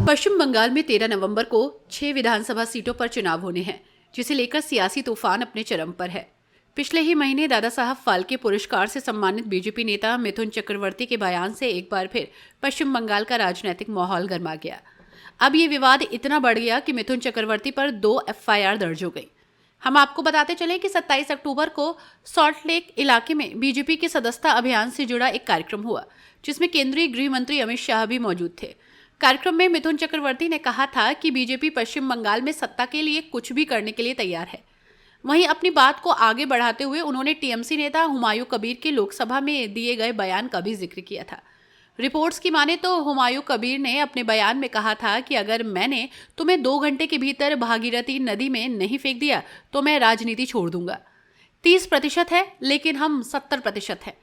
पश्चिम बंगाल में 13 नवंबर को 6 विधानसभा सीटों पर चुनाव होने हैं, जिसे लेकर सियासी तूफान अपने चरम पर है। पिछले ही महीने दादा साहब फाल्के पुरस्कार से सम्मानित बीजेपी नेता मिथुन चक्रवर्ती के बयान से एक बार फिर पश्चिम बंगाल का राजनीतिक माहौल गर्मा गया। अब ये विवाद इतना बढ़ गया कि मिथुन चक्रवर्ती पर 2 एफआईआर दर्ज हो गई। हम आपको बताते चले कि 27 अक्टूबर को सॉल्ट लेक इलाके में बीजेपी के सदस्यता अभियान से जुड़ा एक कार्यक्रम हुआ, जिसमें केंद्रीय गृह मंत्री अमित शाह भी मौजूद थे। कार्यक्रम में मिथुन चक्रवर्ती ने कहा था कि बीजेपी पश्चिम बंगाल में सत्ता के लिए कुछ भी करने के लिए तैयार है। वहीं अपनी बात को आगे बढ़ाते हुए उन्होंने टीएमसी नेता हुमायूं कबीर के लोकसभा में दिए गए बयान का भी जिक्र किया था। रिपोर्ट्स की माने तो हुमायूं कबीर ने अपने बयान में कहा था कि अगर मैंने तुम्हें 2 घंटे के भीतर भागीरथी नदी में नहीं फेंक दिया तो मैं राजनीति छोड़ दूंगा। 30% है, लेकिन हम 70% है।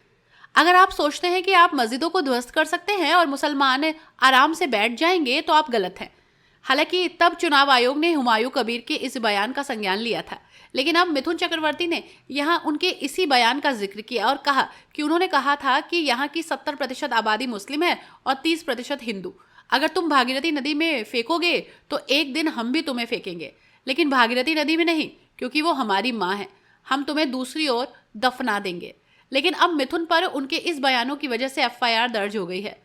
अगर आप सोचते हैं कि आप मस्जिदों को ध्वस्त कर सकते हैं और मुसलमान आराम से बैठ जाएंगे तो आप गलत हैं। हालांकि तब चुनाव आयोग ने हुमायूं कबीर के इस बयान का संज्ञान लिया था, लेकिन अब मिथुन चक्रवर्ती ने यहां उनके इसी बयान का जिक्र किया और कहा कि उन्होंने कहा था कि यहां की 70% आबादी मुस्लिम है और 30% हिंदू। अगर तुम भागीरथी नदी में फेंकोगे तो एक दिन हम भी तुम्हें फेंकेंगे, लेकिन भागीरथी नदी में नहीं, क्योंकि वो हमारी माँ है। हम तुम्हें दूसरी ओर दफना देंगे। लेकिन अब मिथुन पर उनके इस बयानों की वजह से एफआईआर दर्ज हो गई है।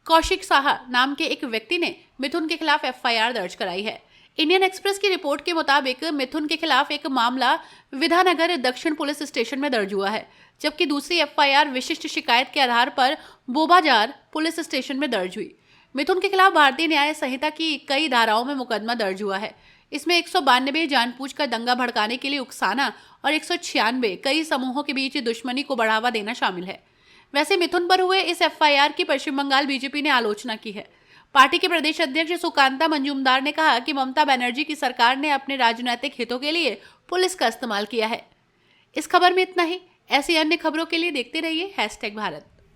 कौशिक साहा नाम के एक व्यक्ति ने मिथुन के खिलाफ एफआईआर दर्ज कराई है। इंडियन एक्सप्रेस की रिपोर्ट के मुताबिक मिथुन के खिलाफ एक मामला विधानगर दक्षिण पुलिस स्टेशन में दर्ज हुआ है, जबकि दूसरी एफआईआर विशिष्ट शिकायत के आधार पर बोबाजार पुलिस स्टेशन में दर्ज हुई। मिथुन के खिलाफ भारतीय न्याय संहिता की कई धाराओं में मुकदमा दर्ज हुआ है। इसमें 192 जानबूझकर दंगा भड़काने के लिए उकसाना और 196 कई समूहों के बीच दुश्मनी को बढ़ावा देना शामिल है। वैसे मिथुन पर हुए इस एफआईआर की पश्चिम बंगाल बीजेपी ने आलोचना की है। पार्टी के प्रदेश अध्यक्ष सुकांता मंजुमदार ने कहा कि ममता बनर्जी की सरकार ने अपने राजनीतिक हितों के लिए पुलिस का इस्तेमाल किया है। इस खबर में इतना ही। ऐसी अन्य खबरों के लिए देखते रहिए #भारत।